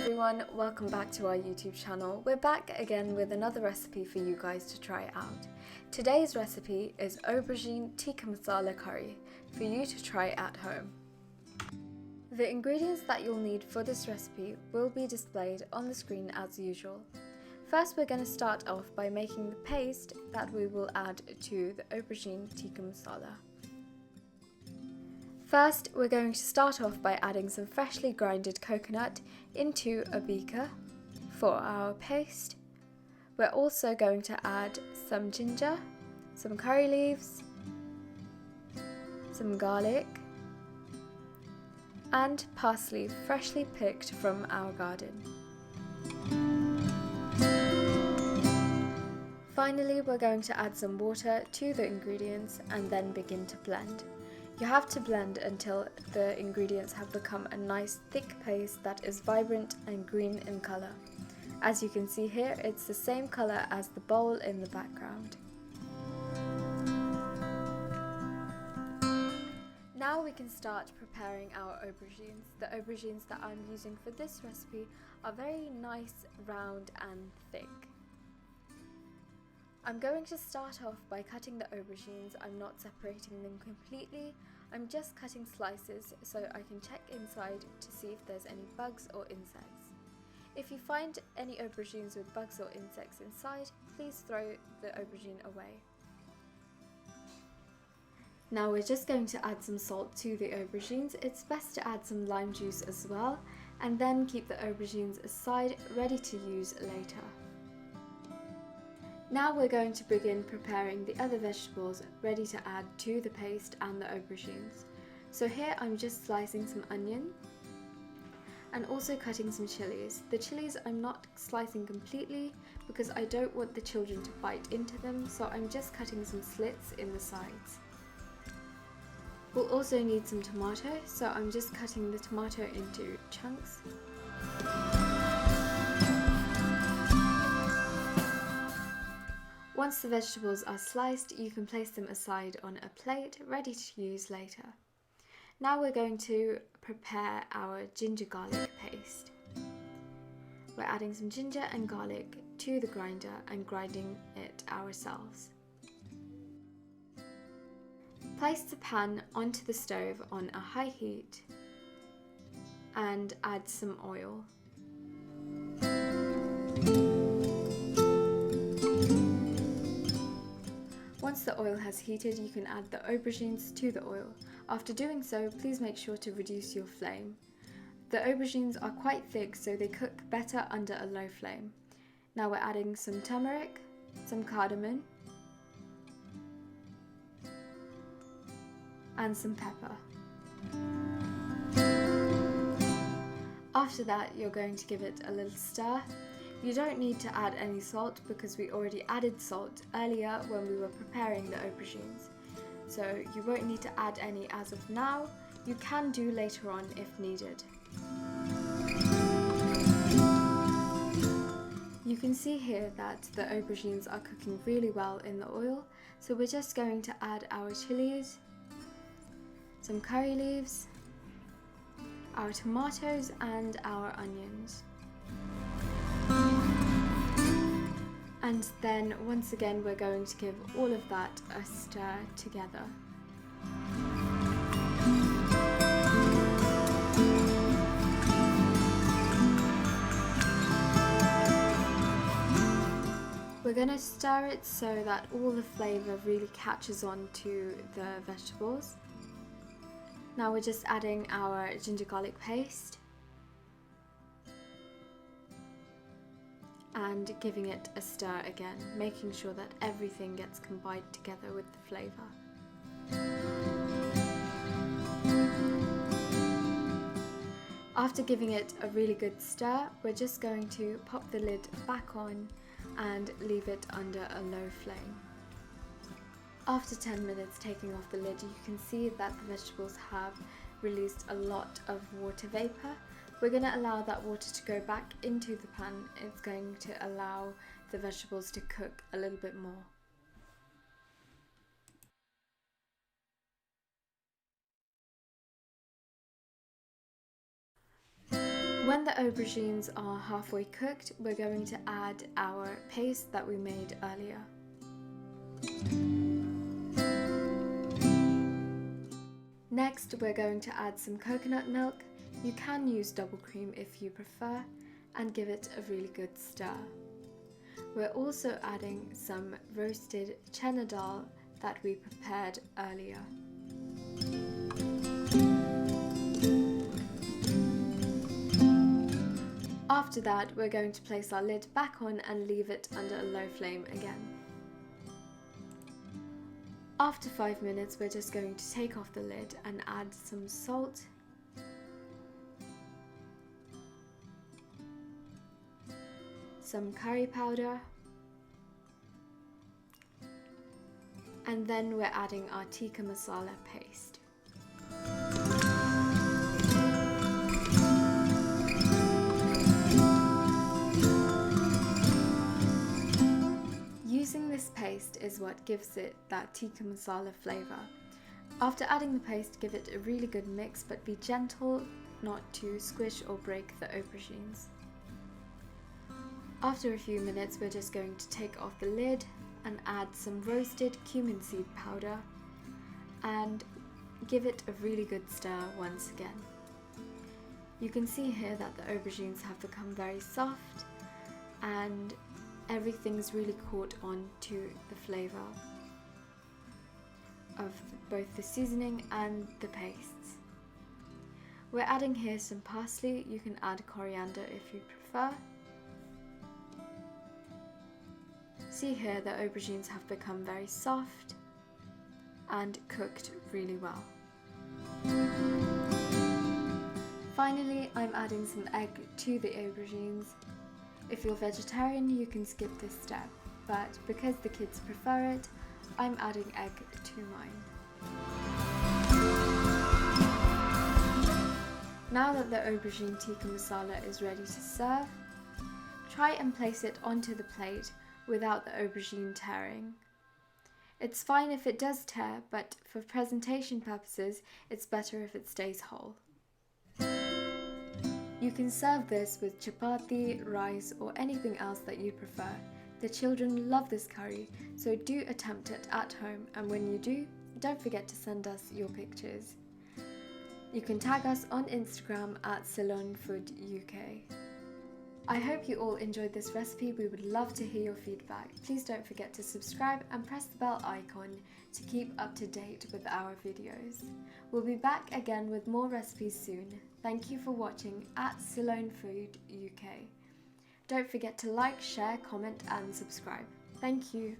everyone, welcome back to our YouTube channel. We're back again with another recipe for you guys to try out. Today's recipe is Aubergine Tikka Masala curry for you to try at home. The ingredients that you'll need for this recipe will be displayed on the screen as usual. First, we're going to start off by making the paste that we will add to the Aubergine Tikka Masala. First, we're going to start off by adding some freshly grinded coconut into a beaker for our paste. We're also going to add some ginger, some curry leaves, some garlic, and parsley freshly picked from our garden. Finally, we're going to add some water to the ingredients and then begin to blend. You have to blend until the ingredients have become a nice thick paste that is vibrant and green in colour. As you can see here, it's the same colour as the bowl in the background. Now we can start preparing our aubergines. The aubergines that I'm using for this recipe are very nice, round and thick. I'm going to start off by cutting the aubergines. I'm not separating them completely, I'm just cutting slices so I can check inside to see if there's any bugs or insects. If you find any aubergines with bugs or insects inside, please throw the aubergine away. Now we're just going to add some salt to the aubergines. It's best to add some lime juice as well, and then keep the aubergines aside, ready to use later. Now we're going to begin preparing the other vegetables ready to add to the paste and the aubergines. So here I'm just slicing some onion and also cutting some chilies. The chilies I'm not slicing completely because I don't want the children to bite into them, so I'm just cutting some slits in the sides. We'll also need some tomato, so I'm just cutting the tomato into chunks. Once the vegetables are sliced, you can place them aside on a plate, ready to use later. Now we're going to prepare our ginger garlic paste. We're adding some ginger and garlic to the grinder and grinding it ourselves. Place the pan onto the stove on a high heat and add some oil. Once the oil has heated, you can add the aubergines to the oil. After doing so, please make sure to reduce your flame. The aubergines are quite thick, so they cook better under a low flame. Now we're adding some turmeric, some cardamom, and some pepper. After that, you're going to give it a little stir. You don't need to add any salt because we already added salt earlier when we were preparing the aubergines. So you won't need to add any as of now. You can do later on if needed. You can see here that the aubergines are cooking really well in the oil, so we're just going to add our chilies, some curry leaves, our tomatoes and our onions. And then once again we're going to give all of that a stir together. We're going to stir it so that all the flavour really catches on to the vegetables. Now we're just adding our ginger garlic paste and giving it a stir again, making sure that everything gets combined together with the flavour. After giving it a really good stir, we're just going to pop the lid back on and leave it under a low flame. After 10 minutes taking off the lid, you can see that the vegetables have released a lot of water vapour. We're going to allow that water to go back into the pan. It's going to allow the vegetables to cook a little bit more. When the aubergines are halfway cooked, we're going to add our paste that we made earlier. Next, we're going to add some coconut milk. You can use double cream if you prefer, and give it a really good stir. We're also adding some roasted chana dal that we prepared earlier. After that, we're going to place our lid back on and leave it under a low flame again. After 5 minutes, we're just going to take off the lid and add some salt, some curry powder, and then we're adding our tikka masala paste. Using this paste is what gives it that tikka masala flavour. After adding the paste, give it a really good mix, but be gentle not to squish or break the aubergines. After a few minutes, we're just going to take off the lid and add some roasted cumin seed powder and give it a really good stir once again. You can see here that the aubergines have become very soft and everything's really caught on to the flavour of both the seasoning and the pastes. We're adding here some parsley. You can add coriander if you prefer. See here, the aubergines have become very soft and cooked really well. Finally, I'm adding some egg to the aubergines. If you're vegetarian, you can skip this step, but because the kids prefer it, I'm adding egg to mine. Now that the aubergine tikka masala is ready to serve, try and place it onto the plate without the aubergine tearing. It's fine if it does tear, but for presentation purposes, it's better if it stays whole. You can serve this with chapati, rice, or anything else that you prefer. The children love this curry, so do attempt it at home, and when you do, don't forget to send us your pictures. You can tag us on Instagram at Ceylon Food UK. I hope you all enjoyed this recipe. We would love to hear your feedback. Please don't forget to subscribe and press the bell icon to keep up to date with our videos. We'll be back again with more recipes soon. Thank you for watching at Ceylon Food UK. Don't forget to like, share, comment and subscribe. Thank you.